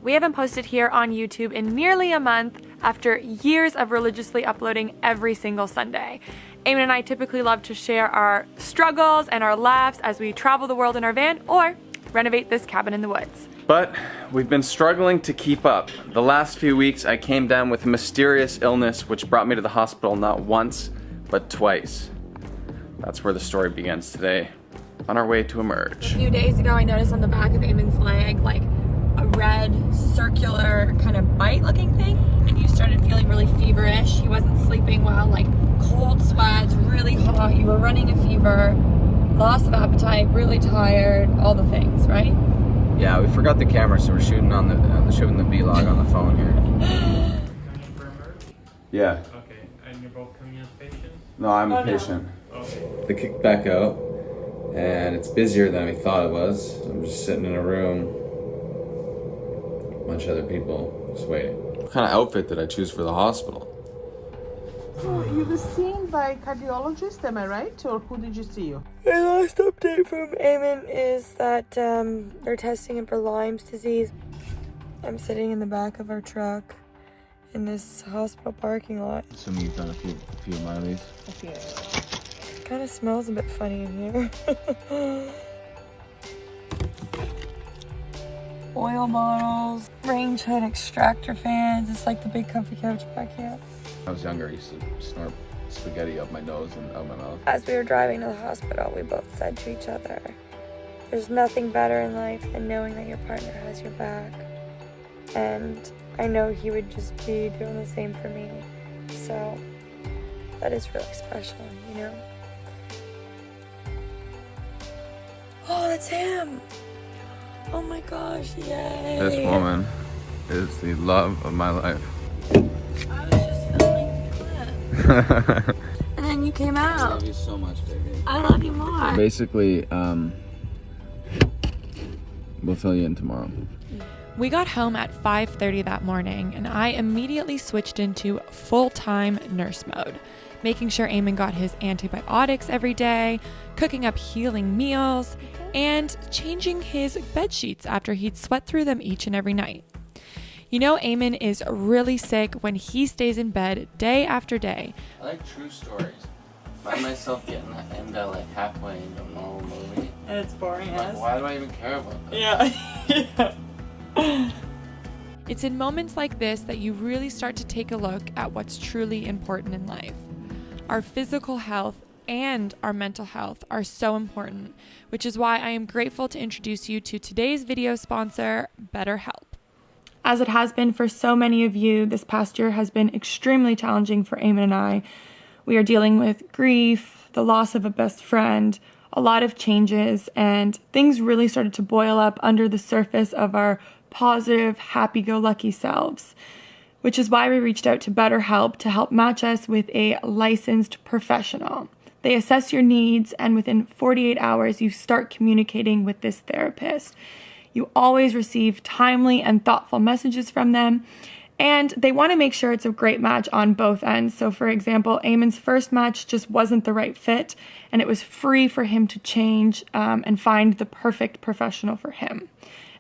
We haven't posted here on YouTube in nearly a month after years of religiously uploading every single Sunday. Eamon and I typically love to share our struggles and our laughs as we travel the world in our van or renovate this cabin in the woods. But we've been struggling to keep up. The last few weeks I came down with a mysterious illness which brought me to the hospital not once, but twice. That's where the story begins today, on our way to emerge. A few days ago I noticed on the back of Eamon's leg like a red circular kind of bite looking thing, and you started feeling really feverish. He wasn't sleeping well, like cold sweats, really hot, you were running a fever, loss of appetite, really tired, all the things, right? Yeah, we forgot the camera, so we're shooting shooting the vlog on the phone here. Yeah. Okay, and you're both coming as patients? No, I'm a patient. No. Okay. They kicked back out, and it's busier than we thought it was. I'm just sitting in a room, a bunch of other people, just waiting. What kind of outfit did I choose for the hospital? So you were seen by cardiologist, am I right? Or who did you see you? My last update from Eamon is that they're testing him for Lyme's disease. I'm sitting in the back of our truck in this hospital parking lot. Assuming you've done a few of these. Okay. It kind of smells a bit funny in here. Oil bottles, range hood extractor fans. It's like the big comfy couch back here. When I was younger, I used to snort spaghetti up my nose and out my mouth. As we were driving to the hospital, we both said to each other, there's nothing better in life than knowing that your partner has your back. And I know he would just be doing the same for me. So that is really special, you know? Oh, that's him! Oh my gosh, yay! This woman is the love of my life. I was just filming the clip. And then you came out. I love you so much, baby. I love you more. Basically, we'll fill you in tomorrow. We got home at 5:30 that morning, and I immediately switched into full-time nurse mode, making sure Eamon got his antibiotics every day, cooking up healing meals, and changing his bed sheets after he'd sweat through them each and every night. You know, Eamon is really sick when he stays in bed day after day. I like true stories. I find myself getting that end out like halfway into a normal movie. And it's boring Like, why do I even care about that? Yeah. It's in moments like this that you really start to take a look at what's truly important in life. Our physical health and our mental health are so important, which is why I am grateful to introduce you to today's video sponsor, BetterHelp. As it has been for so many of you, this past year has been extremely challenging for Eamon and I. We are dealing with grief, the loss of a best friend, a lot of changes, and things really started to boil up under the surface of our positive, happy-go-lucky selves, which is why we reached out to BetterHelp to help match us with a licensed professional. They assess your needs, and within 48 hours, you start communicating with this therapist. You always receive timely and thoughtful messages from them, and they want to make sure it's a great match on both ends. So for example, Eamon's first match just wasn't the right fit, and it was free for him to change and find the perfect professional for him.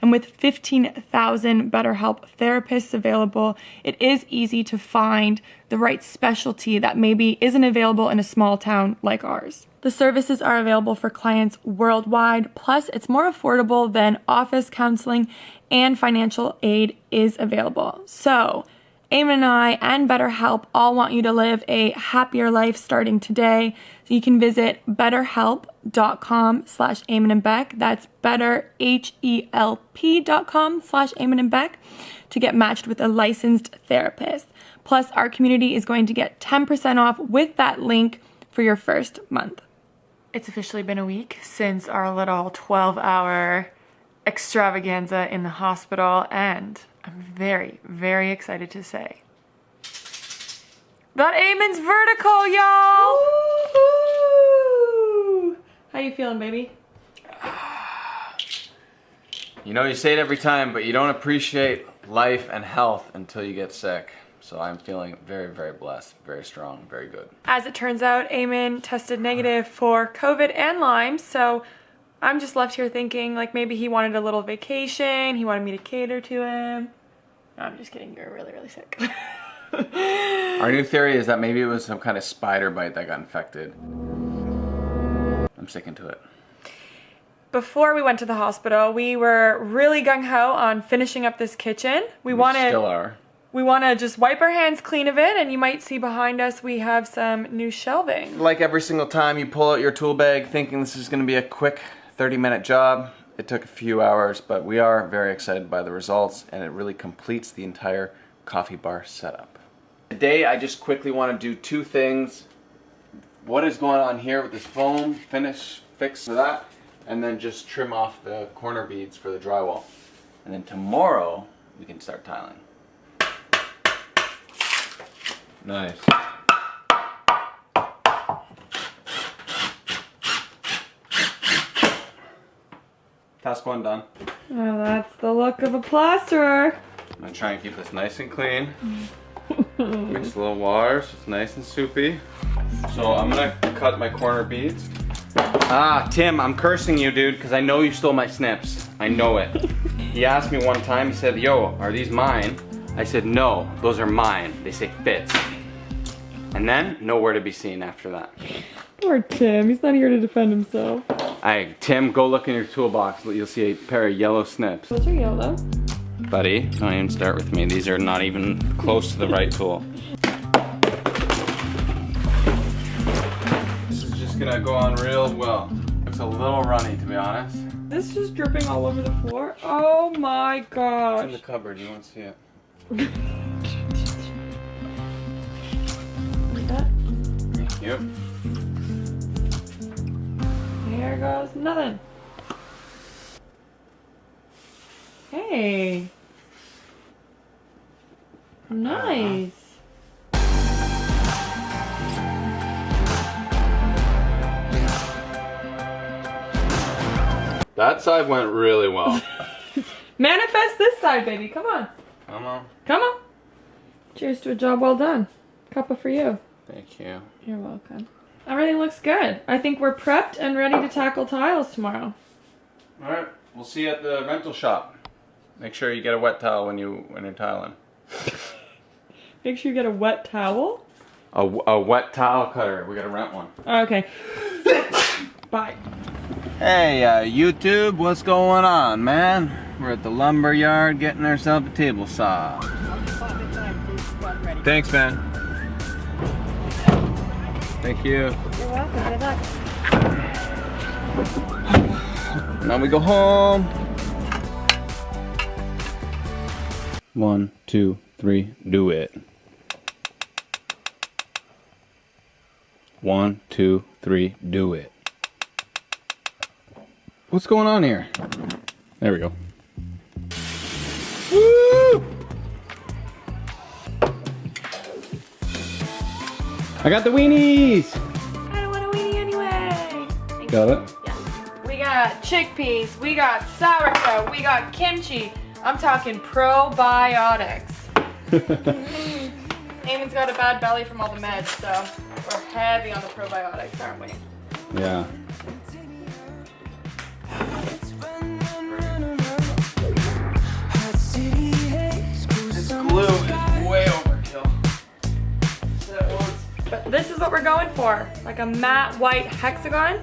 And with 15,000 BetterHelp therapists available, it is easy to find the right specialty that maybe isn't available in a small town like ours. The services are available for clients worldwide, plus it's more affordable than office counseling, and financial aid is available. So Eamon and I and BetterHelp all want you to live a happier life starting today. So you can visit betterhelp.com/Eamon and Bec. That's betterhelp.com/Eamon and Bec to get matched with a licensed therapist. Plus, our community is going to get 10% off with that link for your first month. It's officially been a week since our little 12-hour extravaganza in the hospital, and I'm very, very excited to say that Eamon's vertical, y'all! Woo-hoo! How you feeling, baby? You know, you say it every time, but you don't appreciate life and health until you get sick. So I'm feeling very, very blessed, very strong, very good. As it turns out, Eamon tested negative for COVID and Lyme, so I'm just left here thinking like maybe he wanted a little vacation. He wanted me to cater to him. No, I'm just kidding. You're really, really sick. Our new theory is that maybe it was some kind of spider bite that got infected. I'm sticking to it. Before we went to the hospital, we were really gung-ho on finishing up this kitchen. We Still are. We want to just wipe our hands clean of it, and you might see behind us we have some new shelving. Like every single time you pull out your tool bag thinking this is going to be a quick 30-minute job, it took a few hours, but we are very excited by the results, and it really completes the entire coffee bar setup. Today I just quickly want to do two things. What is going on here with this foam, fix for that, and then just trim off the corner beads for the drywall. And then tomorrow we can start tiling. Nice. Task one done. Well, that's the look of a plasterer. I'm gonna try and keep this nice and clean. Mix a little water so it's nice and soupy. So I'm gonna cut my corner beads. Ah, Tim, I'm cursing you, dude, because I know you stole my snips. I know it. He asked me one time, he said, yo, are these mine? I said, no, those are mine. They say fits. And then, nowhere to be seen after that. Poor Tim, he's not here to defend himself. Tim, go look in your toolbox. You'll see a pair of yellow snips. Those are yellow. Buddy, don't even start with me. These are not even close to the right tool. This is just gonna go on real well. Looks a little runny, to be honest. This is dripping all over the floor. Oh my gosh. It's in the cupboard, you won't see it. Like that? Yep. Here goes nothing. Hey. Nice. That side went really well. Manifest this side, baby. Come on. Come on. Come on. Cheers to a job well done. Cuppa for you. Thank you. You're welcome. Everything looks good. I think we're prepped and ready to tackle tiles tomorrow. Alright, we'll see you at the rental shop. Make sure you get a wet towel when you're tiling. Make sure you get a wet towel. A wet towel cutter. We gotta rent one. Okay. Bye. Hey, YouTube, what's going on, man? We're at the lumber yard getting ourselves a table saw. Thanks, man. Thank you. You're welcome. Good luck. Now we go home. 1, 2, 3, do it. 1, 2, 3, do it. What's going on here? There we go. Woo! I got the weenies! I don't want a weenie anyway. Got it? Yeah. We got chickpeas, we got sauerkraut, we got kimchi. I'm talking probiotics. Eamon's got a bad belly from all the meds, so we're heavy on the probiotics, aren't we? Yeah. This glue is way overkill. But this is what we're going for, like a matte white hexagon.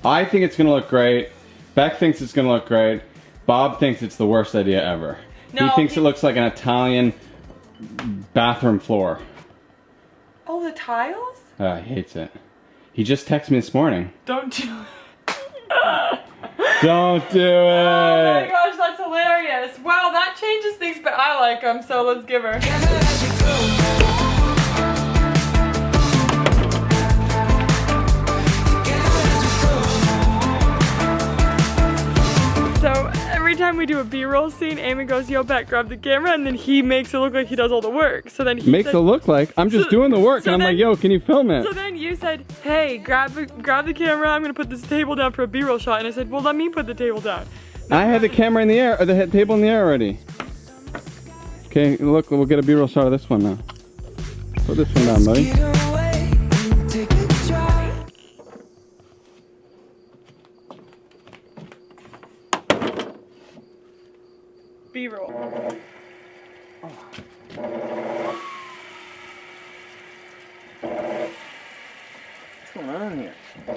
I think it's gonna look great. Beck thinks it's gonna look great. Bob thinks it's the worst idea ever. No, he thinks it looks like an Italian bathroom floor. Oh, the tiles? He hates it. He just texted me this morning. Don't do it. Don't do it! Oh my gosh, that's hilarious. Wow, that changes things, but I like them, so let's give her. So every time we do a B-roll scene, Eamon goes, yo, Beck, grab the camera, and then he makes it look like he does all the work. So then he Makes said, it look like I'm just doing the work, and I'm like, yo, can you film it? So then you said, hey, grab the camera, I'm gonna put this table down for a B-roll shot. And I said, well, let me put the table down. I had the camera in the air, or the table in the air already. Okay, look, we'll get a B-roll shot of this one now. Put this one down, buddy. What's going on here? Oh,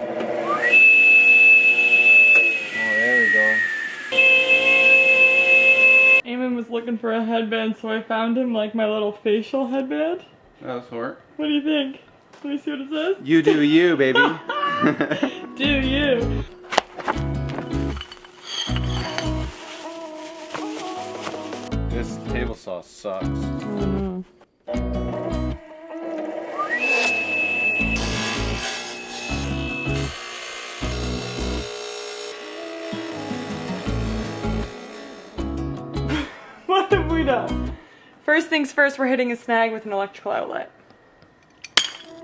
there we go. Eamon was looking for a headband, so I found him like my little facial headband. That'll work. What do you think? Let me see what it says. You do you, baby. Do you? This table saw sucks. What have we done? First things first, we're hitting a snag with an electrical outlet.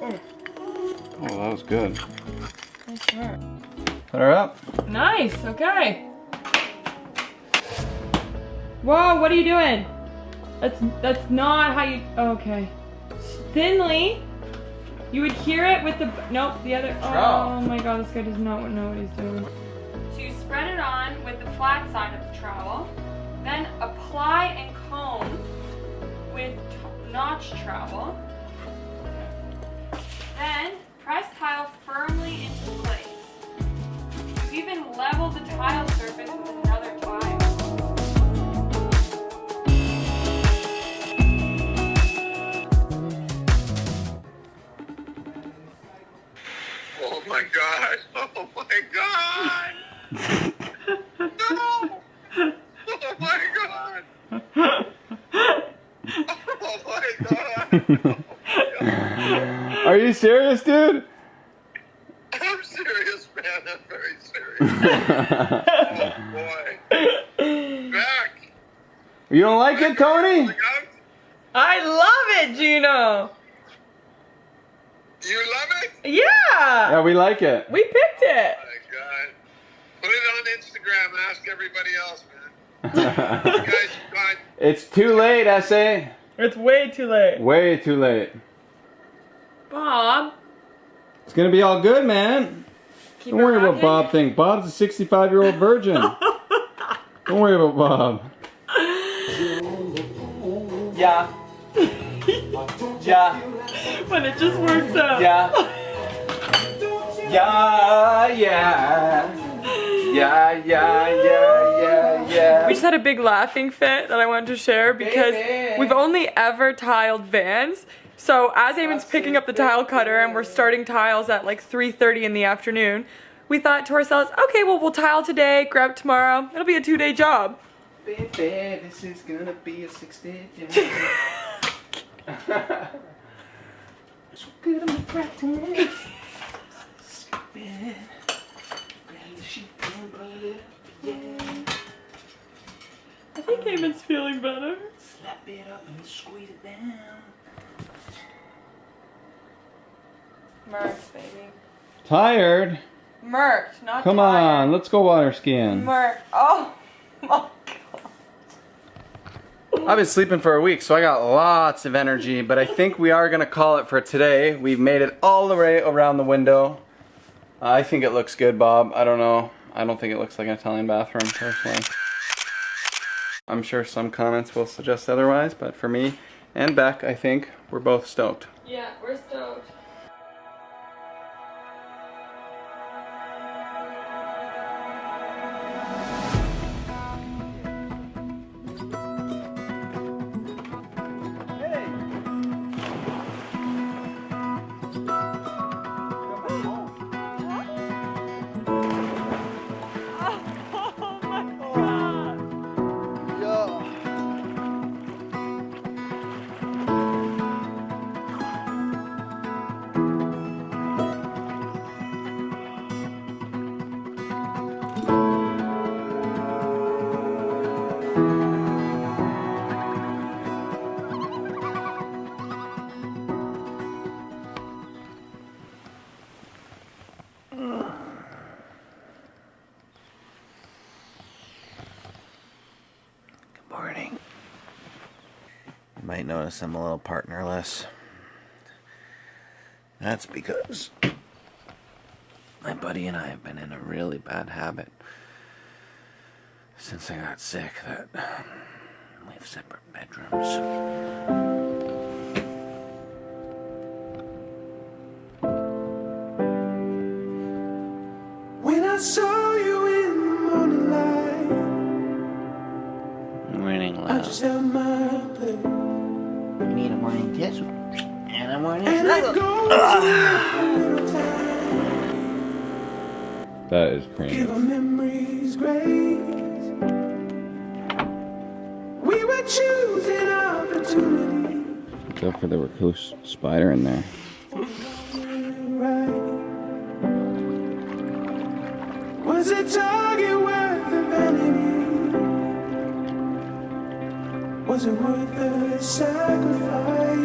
Oh, that was good. Nice work. Put her up. Nice, okay. Whoa, what are you doing? That's not how you, okay. Thinly, you would hear it with the, nope, the other, oh my god, this guy does not know what he's doing. So you spread it on with the flat side of the trowel, then apply and comb with notch trowel, then press tile firmly into place. You even level the tile surface with another tile. Oh my god! Oh my god! No! Oh my god! Oh my god! Are you serious, dude? I'm serious, man. I'm very serious. Oh boy. Back. You don't like it, Tony? I love it, Gino! You love it? Yeah! Yeah, we like it. We picked it! Oh my god. Put it on Instagram. Ask everybody else, man. You guys got. It's too late, S.A. It's way too late. Way too late. Bob. It's gonna be all good, man. Keep Don't it worry about rocking. Bob thing. Bob's a 65-year-old virgin. Don't worry about Bob. Yeah. Yeah. When it just works out. Yeah. Yeah, yeah. Yeah, yeah, yeah, yeah. We just had a big laughing fit that I wanted to share because we've only ever tiled vans. So as Eamon's picking up the tile cutter and we're starting tiles at like 3:30 in the afternoon, we thought to ourselves, okay, well, we'll tile today, grab tomorrow. It'll be a 2-day job. Baby, this is gonna be a 6-day job. So good on the practice. Stupid. I think Eamon's feeling better. Slap it up and squeeze it down. Merked, baby. Tired? Merked, not Come tired. on, let's go water skiing. Merked. Oh my god. I've been sleeping for a week, so I got lots of energy, but I think we are gonna call it for today. We've made it all the way around the window. I think it looks good, Bob. I don't know. I don't think it looks like an Italian bathroom, personally. I'm sure some comments will suggest otherwise, but for me and Bec, I think we're both stoked. Yeah, we're stoked. Morning. You might notice I'm a little partnerless. That's because my buddy and I have been in a really bad habit since I got sick that 5 separate bedrooms. When I saw you in the morning light, Morning I love. just held my breath. You need a morning kiss and a morning And it snuggle. goes a little time. That is creamy. Give our memories grace. We were choosing opportunity. Go for the recluse spider in there. Right. Was a target worth the vanity? Was it worth the sacrifice?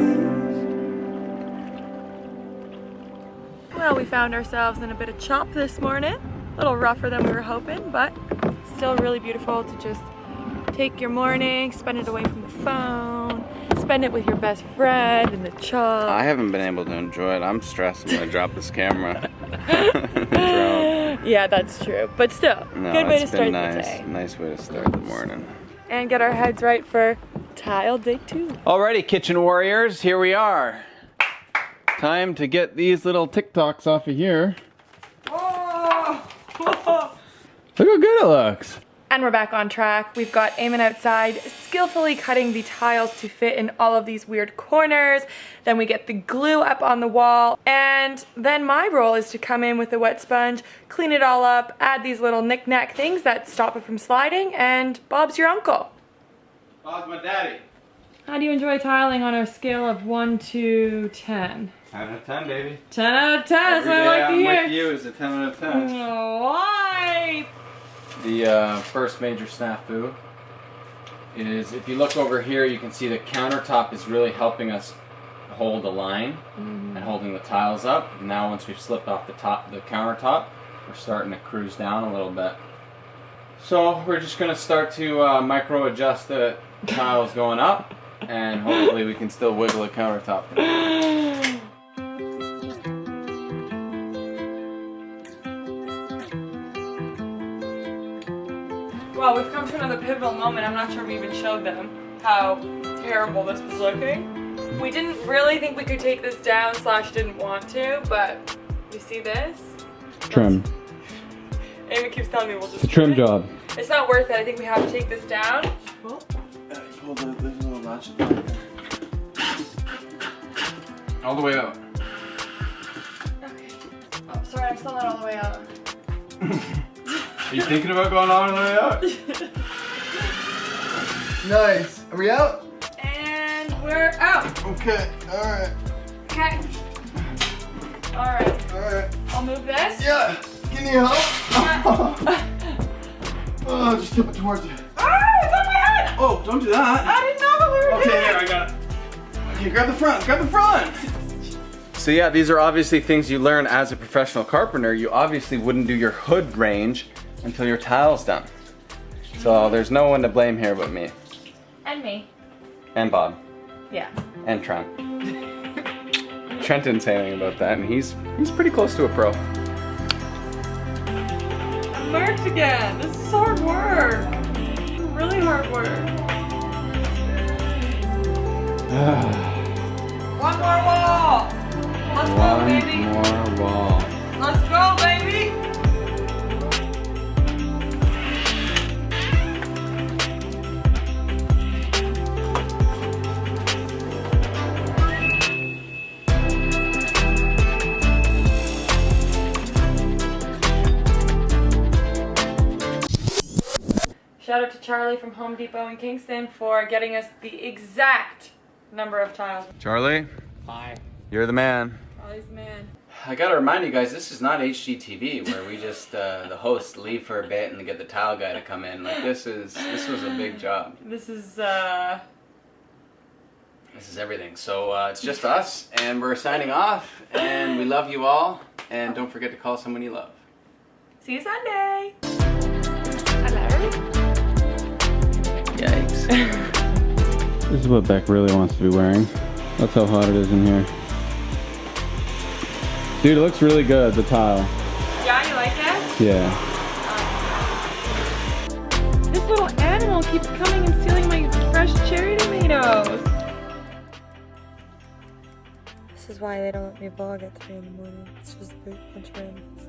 Well, we found ourselves in a bit of chop this morning. A little rougher than we were hoping, but still really beautiful to just take your morning, spend it away from the phone, spend it with your best friend in the chop. I haven't been able to enjoy it. I'm stressed. I'm gonna drop this camera. Yeah, that's true. But still, No, good way to it's start been the nice. day. Nice way to start the morning. And get our heads right for tile day 2. Alrighty, kitchen warriors, here we are. Time to get these little TikToks off of here. Look how good it looks. And we're back on track. We've got Eamon outside skillfully cutting the tiles to fit in all of these weird corners. Then we get the glue up on the wall. And then my role is to come in with a wet sponge, clean it all up, add these little knick-knack things that stop it from sliding, and Bob's your uncle. Bob's my daddy. How do you enjoy tiling on a scale of 1 to 10? 10 out of 10, baby. 10 out of 10, that's what I like to I'm hear. with you is a 10 out of 10. Why? The first major snafu is, if you look over here, you can see the countertop is really helping us hold a line and holding the tiles up. Now once we've slipped off the countertop, we're starting to cruise down a little bit. So we're just going to start to micro adjust the tiles going up, and hopefully we can still wiggle the countertop. Well, we've come to another pivotal moment. I'm not sure we even showed them how terrible this was looking. We didn't really think we could take this down / didn't want to, but you see this? Trim. Amy keeps telling me we'll just It's a trim job. It's not worth it. I think we have to take this down. Hold on, there's a little latch at the back there. All the way out. Okay. Oh, sorry, I'm still not all the way out. Are you thinking about going all the way out? Nice. Are we out? And we're out. Okay. Alright. Okay. Alright. Alright. I'll move this. Yeah. Give me help. Oh, just tip it towards you. Ah, it's on my head! Oh, don't do that. I didn't know that we were doing Okay, it. here, I got it. Okay, grab the front. Grab the front. So yeah, these are obviously things you learn as a professional carpenter. You obviously wouldn't do your hood range until your tile's done. So there's no one to blame here but me. And me. And Bob. Yeah. And Trent. Trent didn't say anything about that, and he's pretty close to a pro. I'm marked again. This is hard work. Really hard work. One more wall. Let's go, baby. One more wall. Let's go, baby. Shout out to Charlie from Home Depot in Kingston for getting us the exact number of tiles. Charlie, Hi. you're the man. Charlie's the man. I gotta remind you guys, this is not HGTV where we just the hosts leave for a bit and they get the tile guy to come in. Like this was a big job. This is everything. So it's just us, and we're signing off. And we love you all. And don't forget to call someone you love. see you Sunday. Hello. Yikes. This is what Bec really wants to be wearing. That's how hot it is in here. Dude, it looks really good, the tile. Yeah, you like it? Yeah. This little animal keeps coming and stealing my fresh chicken. This is why they don't let me vlog at 3 in the morning. It's just a bunch of randoms.